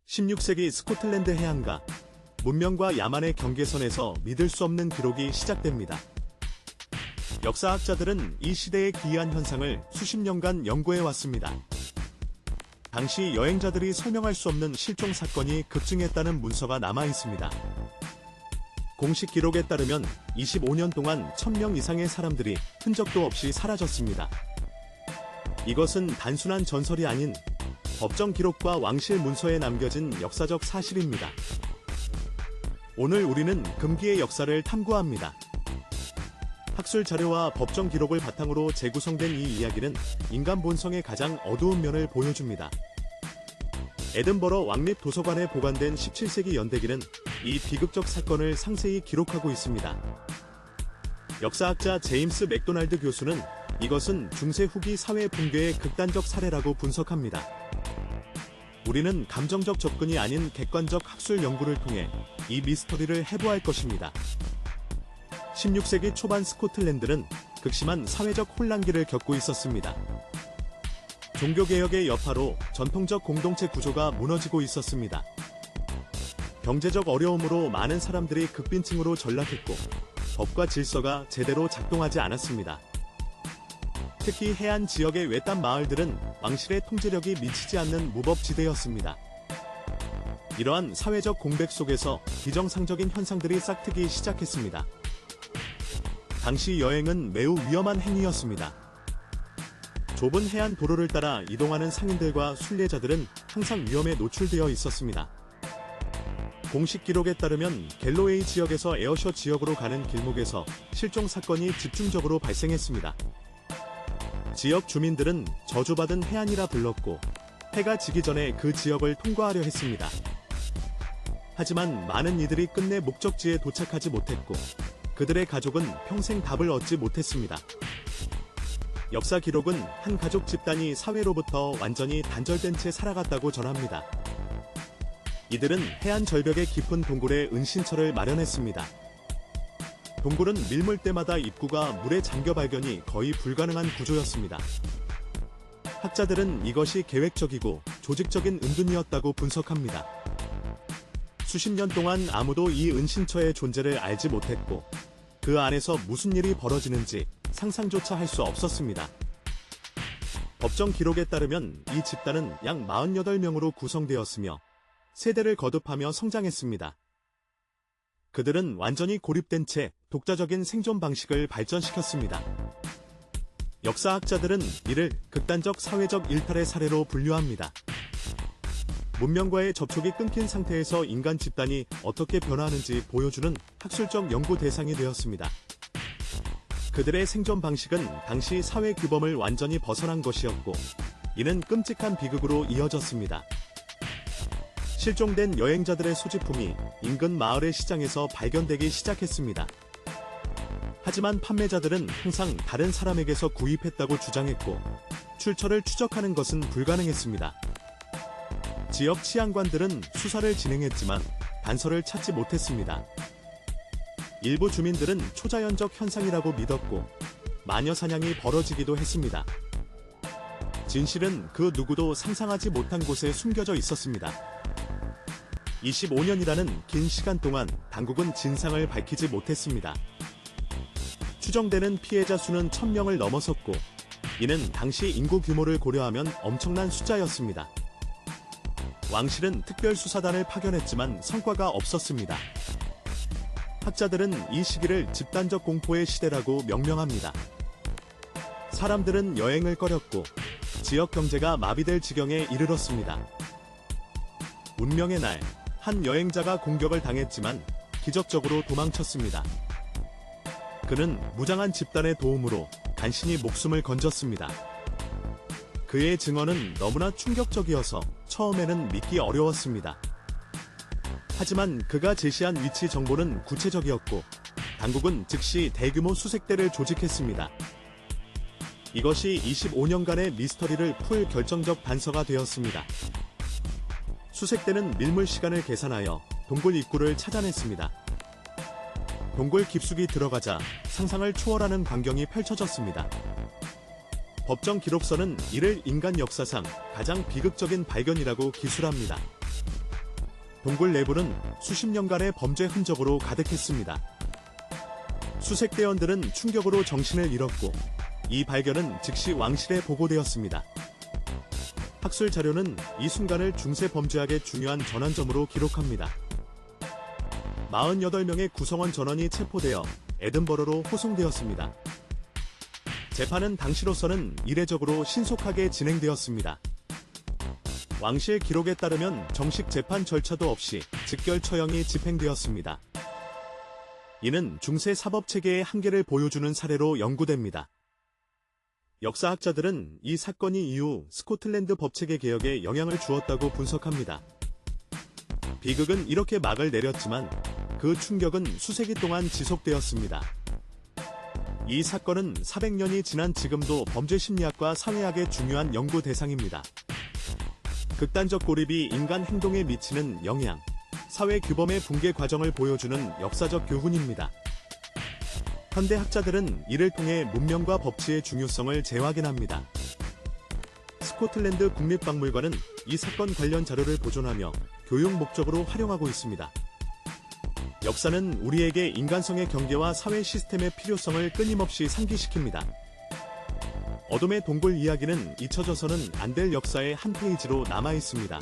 16세기 스코틀랜드 해안가, 문명과 야만의 경계선에서 믿을 수 없는 기록이 시작됩니다. 역사학자들은 이 시대의 기이한 현상을 수십 년간 연구해왔습니다. 당시 여행자들이 설명할 수 없는 실종 사건이 급증했다는 문서가 남아있습니다. 공식 기록에 따르면 25년 동안 1000명 이상의 사람들이 흔적도 없이 사라졌습니다. 이것은 단순한 전설이 아닌 법정 기록과 왕실 문서에 남겨진 역사적 사실입니다. 오늘 우리는 금기의 역사를 탐구합니다. 학술 자료와 법정 기록을 바탕으로 재구성된 이 이야기는 인간 본성의 가장 어두운 면을 보여줍니다. 에든버러 왕립 도서관에 보관된 17세기 연대기는 이 비극적 사건을 상세히 기록하고 있습니다. 역사학자 제임스 맥도날드 교수는 이것은 중세 후기 사회 붕괴의 극단적 사례라고 분석합니다. 우리는 감정적 접근이 아닌 객관적 학술 연구를 통해 이 미스터리를 해부할 것입니다. 16세기 초반 스코틀랜드는 극심한 사회적 혼란기를 겪고 있었습니다. 종교개혁의 여파로 전통적 공동체 구조가 무너지고 있었습니다. 경제적 어려움으로 많은 사람들이 극빈층으로 전락했고 법과 질서가 제대로 작동하지 않았습니다. 특히 해안 지역의 외딴 마을들은 왕실의 통제력이 미치지 않는 무법지대였습니다. 이러한 사회적 공백 속에서 비정상적인 현상들이 싹트기 시작했습니다. 당시 여행은 매우 위험한 행위였습니다. 좁은 해안 도로를 따라 이동하는 상인들과 순례자들은 항상 위험에 노출되어 있었습니다. 공식 기록에 따르면 갤로웨이 지역에서 에어셔 지역으로 가는 길목에서 실종 사건이 집중적으로 발생했습니다. 지역 주민들은 저주받은 해안이라 불렀고 해가 지기 전에 그 지역을 통과하려 했습니다. 하지만 많은 이들이 끝내 목적지에 도착하지 못했고 그들의 가족은 평생 답을 얻지 못했습니다. 역사 기록은 한 가족 집단이 사회로부터 완전히 단절된 채 살아갔다고 전합니다. 이들은 해안 절벽의 깊은 동굴에 은신처를 마련했습니다. 동굴은 밀물때마다 입구가 물에 잠겨 발견이 거의 불가능한 구조였습니다. 학자들은 이것이 계획적이고 조직적인 은둔이었다고 분석합니다. 수십 년 동안 아무도 이 은신처의 존재를 알지 못했고 그 안에서 무슨 일이 벌어지는지 상상조차 할 수 없었습니다. 법정 기록에 따르면 이 집단은 약 48명으로 구성되었으며 세대를 거듭하며 성장했습니다. 그들은 완전히 고립된 채 독자적인 생존 방식을 발전시켰습니다. 역사학자들은 이를 극단적 사회적 일탈의 사례로 분류합니다. 문명과의 접촉이 끊긴 상태에서 인간 집단이 어떻게 변화하는지 보여주는 학술적 연구 대상이 되었습니다. 그들의 생존 방식은 당시 사회 규범을 완전히 벗어난 것이었고 이는 끔찍한 비극으로 이어졌습니다. 실종된 여행자들의 소지품이 인근 마을의 시장에서 발견되기 시작했습니다. 하지만 판매자들은 항상 다른 사람에게서 구입했다고 주장했고 출처를 추적하는 것은 불가능했습니다. 지역 치안관들은 수사를 진행했지만 단서를 찾지 못했습니다. 일부 주민들은 초자연적 현상이라고 믿었고 마녀 사냥이 벌어지기도 했습니다. 진실은 그 누구도 상상하지 못한 곳에 숨겨져 있었습니다. 25년이라는 긴 시간 동안 당국은 진상을 밝히지 못했습니다. 추정되는 피해자 수는 1000명을 넘어섰고 이는 당시 인구 규모를 고려하면 엄청난 숫자였습니다. 왕실은 특별수사단을 파견했지만 성과가 없었습니다. 학자들은 이 시기를 집단적 공포의 시대라고 명명합니다. 사람들은 여행을 꺼렸고 지역 경제가 마비될 지경에 이르렀습니다. 운명의 날, 한 여행자가 공격을 당했지만 기적적으로 도망쳤습니다. 그는 무장한 집단의 도움으로 간신히 목숨을 건졌습니다. 그의 증언은 너무나 충격적이어서 처음에는 믿기 어려웠습니다. 하지만 그가 제시한 위치 정보는 구체적이었고 당국은 즉시 대규모 수색대를 조직했습니다. 이것이 25년간의 미스터리를 풀 결정적 단서가 되었습니다. 수색대는 밀물 시간을 계산하여 동굴 입구를 찾아냈습니다. 동굴 깊숙이 들어가자 상상을 초월하는 광경이 펼쳐졌습니다. 법정 기록서는 이를 인간 역사상 가장 비극적인 발견이라고 기술합니다. 동굴 내부는 수십 년간의 범죄 흔적으로 가득했습니다. 수색대원들은 충격으로 정신을 잃었고 이 발견은 즉시 왕실에 보고되었습니다. 학술 자료는 이 순간을 중세 범죄학의 중요한 전환점으로 기록합니다. 48명의 구성원 전원이 체포되어 에든버러로 호송되었습니다. 재판은 당시로서는 이례적으로 신속하게 진행되었습니다. 왕실 기록에 따르면 정식 재판 절차도 없이 즉결 처형이 집행되었습니다. 이는 중세 사법체계의 한계를 보여주는 사례로 연구됩니다. 역사학자들은 이 사건이 이후 스코틀랜드 법체계 개혁에 영향을 주었다고 분석합니다. 비극은 이렇게 막을 내렸지만 그 충격은 수세기 동안 지속되었습니다. 이 사건은 400년이 지난 지금도 범죄 심리학과 사회학의 중요한 연구 대상입니다. 극단적 고립이 인간 행동에 미치는 영향, 사회 규범의 붕괴 과정을 보여주는 역사적 교훈입니다. 현대 학자들은 이를 통해 문명과 법치의 중요성을 재확인합니다. 스코틀랜드 국립박물관은 이 사건 관련 자료를 보존하며 교육 목적으로 활용하고 있습니다. 역사는 우리에게 인간성의 경계와 사회 시스템의 필요성을 끊임없이 상기시킵니다. 어둠의 동굴 이야기는 잊혀져서는 안 될 역사의 한 페이지로 남아 있습니다.